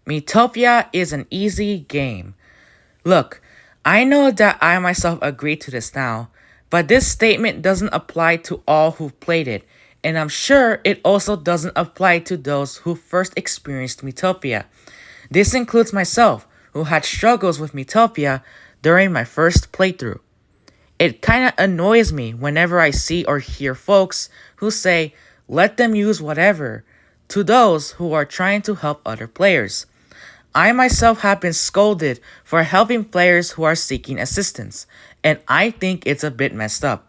Miitopia is an easy game. Look, I know that I myself agree to this now, but this statement doesn't apply to all who've played it, and I'm sure it also doesn't apply to those who first experienced Miitopia. This includes myself, who had struggles with Miitopia during my first playthrough. It kinda annoys me whenever I see or hear folks who say, let them use whatever, to those who are trying to help other players. I myself have been scolded for helping players who are seeking assistance, and I think it's a bit messed up.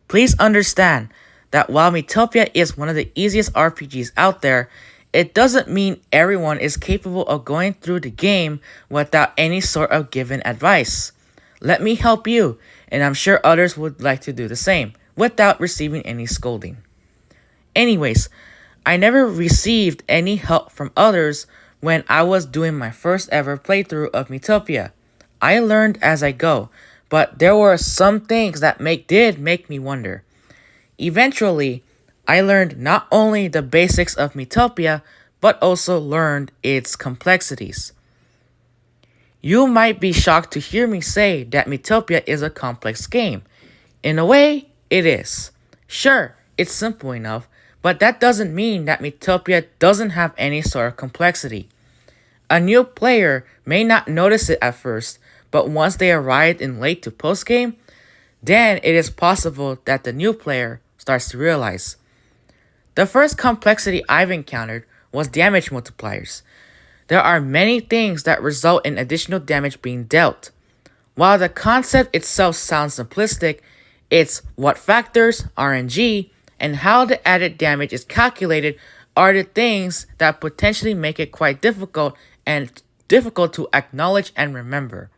Please understand that while Miitopia is one of the easiest RPGs out there, it doesn't mean everyone is capable of going through the game without any sort of given advice. Let me help you, and I'm sure others would like to do the same, without receiving any scolding. Anyways, I never received any help from others when I was doing my first ever playthrough of Miitopia. I learned as I go, but there were some things that did make me wonder. Eventually, I learned not only the basics of Miitopia, but also learned its complexities. You might be shocked to hear me say that Miitopia is a complex game. In a way, it is. Sure, it's simple enough, but that doesn't mean that Miitopia doesn't have any sort of complexity. A new player may not notice it at first, but once they arrive in late to postgame, then it is possible that the new player starts to realize. The first complexity I've encountered was damage multipliers. There are many things that result in additional damage being dealt. While the concept itself sounds simplistic, it's what factors, RNG, and how the added damage is calculated are the things that potentially make it quite difficult to acknowledge and remember.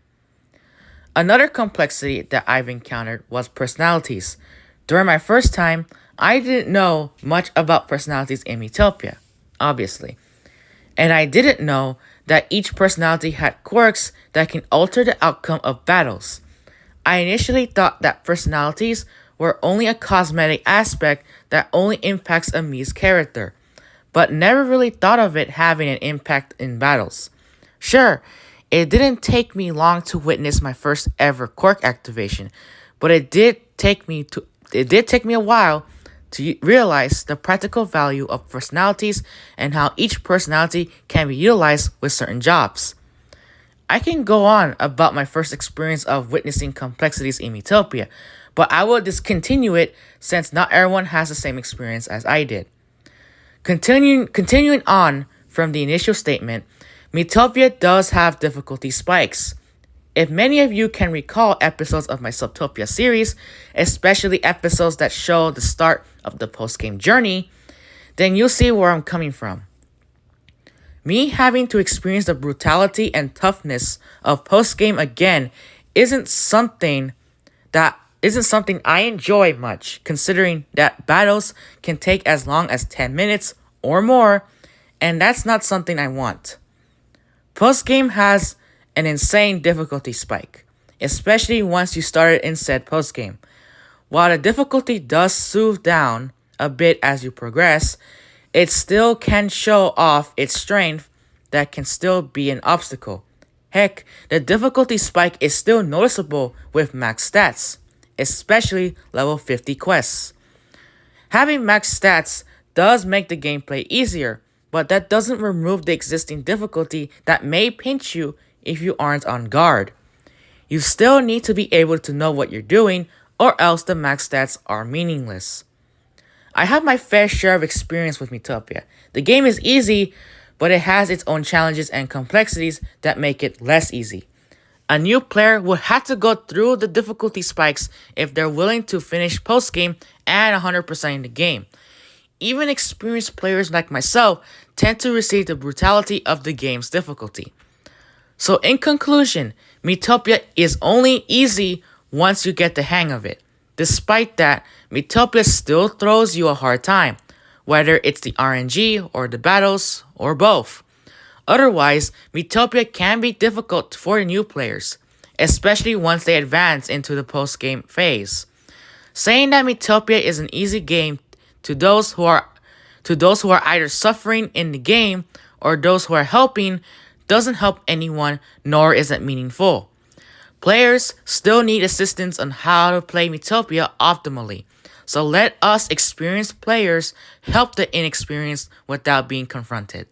Another complexity that I've encountered was personalities. During my first time, I didn't know much about personalities in Miitopia, obviously. And I didn't know that each personality had quirks that can alter the outcome of battles. I initially thought that personalities were only a cosmetic aspect that only impacts a Mii's character, but never really thought of it having an impact in battles. Sure, it didn't take me long to witness my first ever quirk activation, but it did take me a while to realize the practical value of personalities and how each personality can be utilized with certain jobs. I can go on about my first experience of witnessing complexities in Miitopia, but I will discontinue it since not everyone has the same experience as I did. Continuing on from the initial statement, Miitopia does have difficulty spikes. If many of you can recall episodes of my Mtopia series, especially episodes that show the start of the postgame journey, then you'll see where I'm coming from. Me having to experience the brutality and toughness of postgame again isn't something I enjoy much, considering that battles can take as long as 10 minutes or more, and that's not something I want. Postgame has an insane difficulty spike, especially once you started in said postgame. While the difficulty does soothe down a bit as you progress, it still can show off its strength that can still be an obstacle. Heck, the difficulty spike is still noticeable with max stats, especially level 50 quests. Having max stats does make the gameplay easier, but that doesn't remove the existing difficulty that may pinch you if you aren't on guard. You still need to be able to know what you're doing, or else the max stats are meaningless. I have my fair share of experience with Miitopia. The game is easy, but it has its own challenges and complexities that make it less easy. A new player will have to go through the difficulty spikes if they're willing to finish postgame and 100% in the game. Even experienced players like myself tend to receive the brutality of the game's difficulty. So in conclusion, Miitopia is only easy once you get the hang of it. Despite that, Miitopia still throws you a hard time, whether it's the RNG or the battles or both. Otherwise, Miitopia can be difficult for new players, especially once they advance into the post-game phase. Saying that Miitopia is an easy game to those who are either suffering in the game or those who are helping doesn't help anyone nor is it meaningful. Players still need assistance on how to play Miitopia optimally. So let us experienced players help the inexperienced without being confronted.